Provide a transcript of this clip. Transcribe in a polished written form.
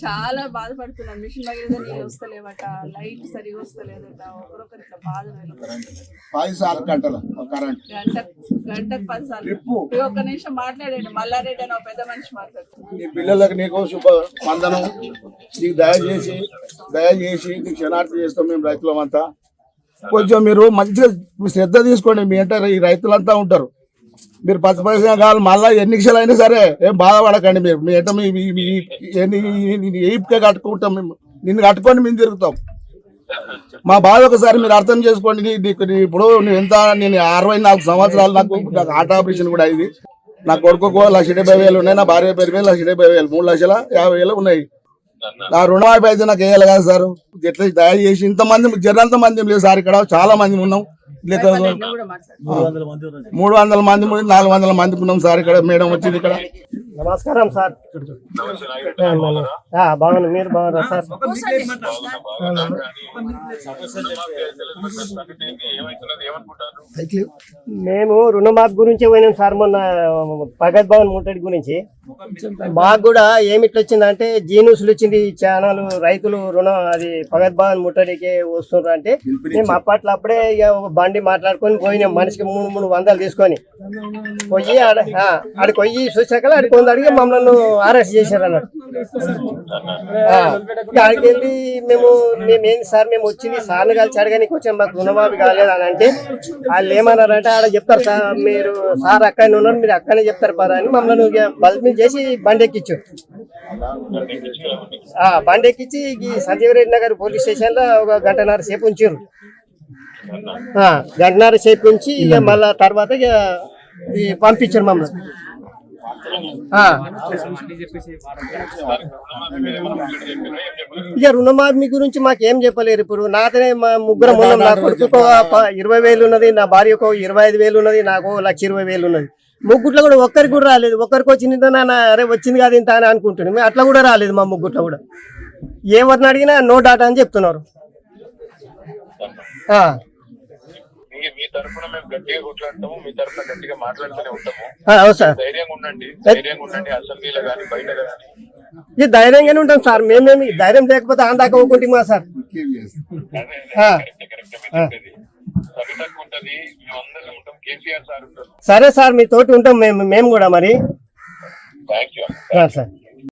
చాలా బాధపడుతున్నాను. మిషన్ భగీరథ నీళ్ళు వస్తలేవట, లైట్ సరిగా వస్తలేదట, ఒకరొకరు ఇట్లా బాధ 10 గంటలు కరెంట్ గంటకు 10 సార్లు. ఒక్క నిమిషం మాట్లాడండి. మల్లారెడ్డి అని ఒక పెద్ద మనిషి మాట్లాడుతున్నారు. నీ పిల్లలకు నీకు శుభ వందనం. నీకు దయచేసి నీకు క్షణార్థి చేస్తాం మేము రైతులమంతా. కొంచెం మీరు మంచిగా శ్రద్ధ తీసుకోండి. మీ అంటే ఈ రైతులంతా ఉంటారు. మీరు 10 పైసలు కావాలి మళ్ళీ ఎన్ని క్షలు అయినా సరే ఏం బాధపడకండి. మీరు మీ అంటే ఏపుకే కట్టుకుంటాం. మేము నిన్ను కట్టుకొని మేము తిరుగుతాం. మా బాధ ఒకసారి మీరు అర్థం చేసుకోండి. ఇప్పుడు నేను 64 సంవత్సరాలు. నాకు హార్ట్ ఆపరేషన్ కూడా అయింది. నా కొడుకు 1,70,000 ఉన్నాయి. నా భార్య పేరు మీద 1,70,000, 3,50,000 ఉన్నాయి. నా రుణమాఫీ అయితే నాకు వేయాలి కదా సార్. ఎట్లా దయచేసి ఇంతమంది జనంత మంది లేదు సార్. ఇక్కడ చాలా మంది ఉన్నాం. 300 మంది 400 మంది ఉన్నాం సార్. ఇక్కడ మేడం వచ్చింది. ఇక్కడ నమస్కారం సార్. బాగున్నా, మీరు బాగున్నారా సార్? మేము రుణమాఫీ గురించి పోయినాం సార్. మొన్న ప్రగతి భవన్ ముట్టడి గురించి మాకు కూడా ఏమిట్లు వచ్చిందంటే జీన్యూస్లు వచ్చింది. ఛానల్ రైతులు రుణం అది ప్రగతి భవన్ ముట్టడికి వస్తున్నారు అంటే మేము అప్పట్లో ఇక బండి మాట్లాడుకొని పోయినాం. మనిషికి 300 తీసుకొని పోయి ఆడికి పోయి చూసాక ఆడికి అడిగి మమ్మల్ని అరెస్ట్ చేశారు అన్నట్టు. ఆడికి వెళ్ళి మేమేంటి సార్ మేము వచ్చింది సార్ని కలిసి అడగానికి వచ్చాం, మాకు రుణమాఫీ కాలేదు అని అంటే వాళ్ళు ఏమన్నారంటే ఆడ చెప్తారు సార్, మీరు సార్ అక్కడనే ఉన్నారు, మీరు అక్కడనే చెప్తారు పదా అని మమ్మల్ని బల్బ్ చేసి బండి ఎక్కించు. బండి ఎక్కించి ఈ సంజీవరెడ్డి నగర్ పోలీస్ స్టేషన్ లో ఒక 1.5 గంట సేపు ఉంచారు. 1.5 గంట సేపు ఉంచి ఇక మళ్ళా తర్వాత ఇక పంపించారు మమ్మల్ని. ఇక రుణమాఫీ గురించి మాకేం చెప్పలేరు. ఇప్పుడు నాతోనే మా ముగ్గురం ఉన్నాం. నా కొడుకు 20,000 ఉన్నది, నా భార్యకు 25,000 ఉన్నది, నాకు 1,20,000 ఉన్నది. ముగ్గుట్లో కూడా ఒక్కరికి కూడా రాలేదు. ఒక్కరికి వచ్చింది అరే వచ్చింది కాదు ఇంత అని అనుకుంటున్నాం. అట్లా కూడా రాలేదు మా ముగ్గుట్లో కూడా. ఎవరిని అడిగినా నో డాటా అని చెప్తున్నారు. మీ తరఫున మేము గట్టిగా కొట్లాడతాము, మీ తరఫున గట్టిగా మాట్లాడుతూనే ఉంటాము. అవును సార్, ధైర్యంగా ఉండండి అసెంబ్లీలో కానీ బయట కానీ. ఇది ధైర్యంగానే ఉంటాం సార్. మేమేమి ధైర్యం లేకపోతే ఆందాక ఊకుంటామా సార్? సరే సార్, మీ తోటి ఉంటాం మేము కూడా మరి. Thank you sir.